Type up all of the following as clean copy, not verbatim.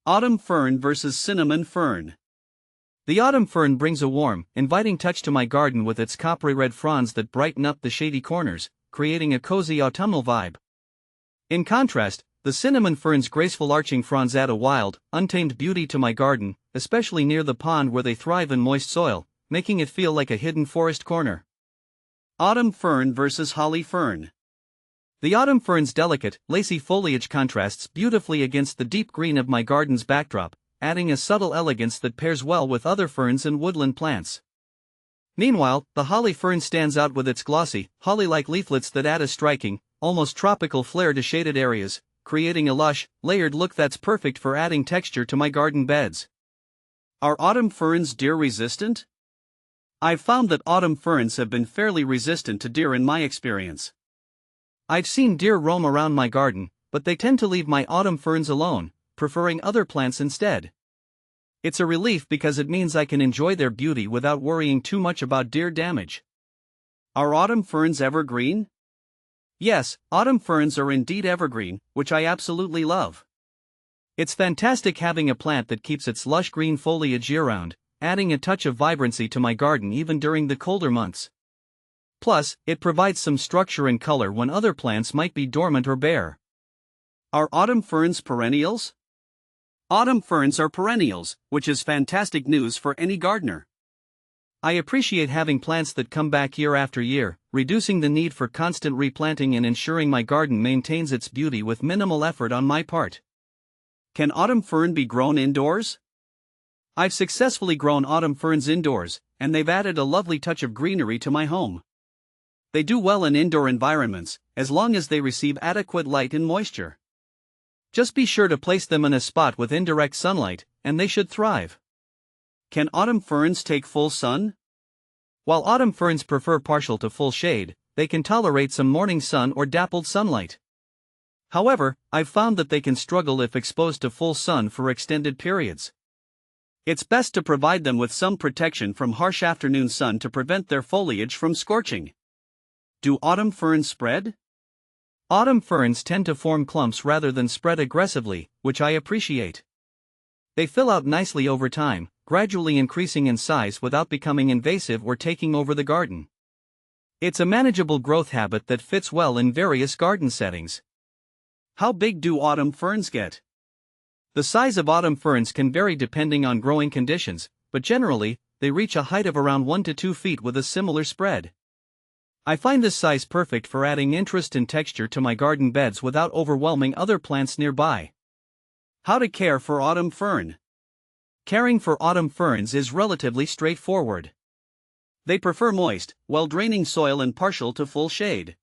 Autumn fern versus cinnamon fern. The autumn fern brings a warm, inviting touch to my garden with its coppery red fronds that brighten up the shady corners, creating a cozy autumnal vibe. In contrast, the cinnamon fern's graceful arching fronds add a wild, untamed beauty to my garden, especially near the pond where they thrive in moist soil, making it feel like a hidden forest corner. Autumn fern versus holly fern. The autumn fern's delicate, lacy foliage contrasts beautifully against the deep green of my garden's backdrop, adding a subtle elegance that pairs well with other ferns and woodland plants. Meanwhile, the holly fern stands out with its glossy, holly-like leaflets that add a striking, almost tropical flair to shaded areas, creating a lush, layered look that's perfect for adding texture to my garden beds. Are autumn ferns deer-resistant? I've found that autumn ferns have been fairly resistant to deer in my experience. I've seen deer roam around my garden, but they tend to leave my autumn ferns alone, preferring other plants instead. It's a relief because it means I can enjoy their beauty without worrying too much about deer damage. Are autumn ferns evergreen? Yes, autumn ferns are indeed evergreen, which I absolutely love. It's fantastic having a plant that keeps its lush green foliage year-round, adding a touch of vibrancy to my garden even during the colder months. Plus, it provides some structure and color when other plants might be dormant or bare. Are autumn ferns perennials? Autumn ferns are perennials, which is fantastic news for any gardener. I appreciate having plants that come back year after year, reducing the need for constant replanting and ensuring my garden maintains its beauty with minimal effort on my part. Can autumn fern be grown indoors? I've successfully grown autumn ferns indoors, and they've added a lovely touch of greenery to my home. They do well in indoor environments, as long as they receive adequate light and moisture. Just be sure to place them in a spot with indirect sunlight, and they should thrive. Can autumn ferns take full sun? While autumn ferns prefer partial to full shade, they can tolerate some morning sun or dappled sunlight. However, I've found that they can struggle if exposed to full sun for extended periods. It's best to provide them with some protection from harsh afternoon sun to prevent their foliage from scorching. Do autumn ferns spread? Autumn ferns tend to form clumps rather than spread aggressively, which I appreciate. They fill out nicely over time, gradually increasing in size without becoming invasive or taking over the garden. It's a manageable growth habit that fits well in various garden settings. How big do autumn ferns get? The size of autumn ferns can vary depending on growing conditions, but generally, they reach a height of around 1 to 2 feet with a similar spread. I find this size perfect for adding interest and texture to my garden beds without overwhelming other plants nearby. How to care for autumn fern? Caring for autumn ferns is relatively straightforward. They prefer moist, well-draining soil and partial to full shade.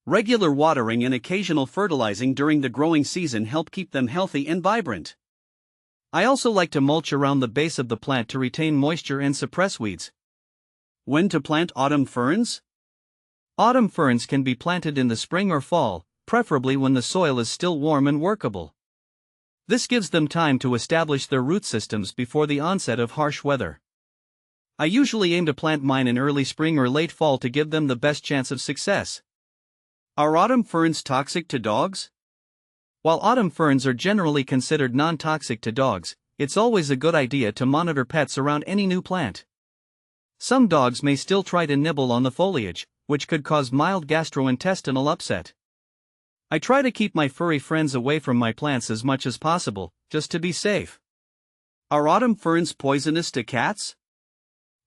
Regular watering and occasional fertilizing during the growing season help keep them healthy and vibrant. I also like to mulch around the base of the plant to retain moisture and suppress weeds. When to plant autumn ferns? Autumn ferns can be planted in the spring or fall, preferably when the soil is still warm and workable. This gives them time to establish their root systems before the onset of harsh weather. I usually aim to plant mine in early spring or late fall to give them the best chance of success. Are autumn ferns toxic to dogs? While autumn ferns are generally considered non-toxic to dogs, it's always a good idea to monitor pets around any new plant. Some dogs may still try to nibble on the foliage, which could cause mild gastrointestinal upset. I try to keep my furry friends away from my plants as much as possible, just to be safe. Are autumn ferns poisonous to cats?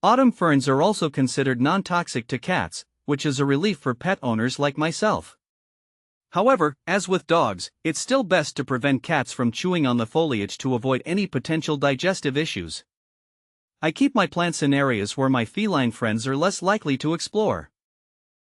Autumn ferns are also considered non-toxic to cats, which is a relief for pet owners like myself. However, as with dogs, it's still best to prevent cats from chewing on the foliage to avoid any potential digestive issues. I keep my plants in areas where my feline friends are less likely to explore.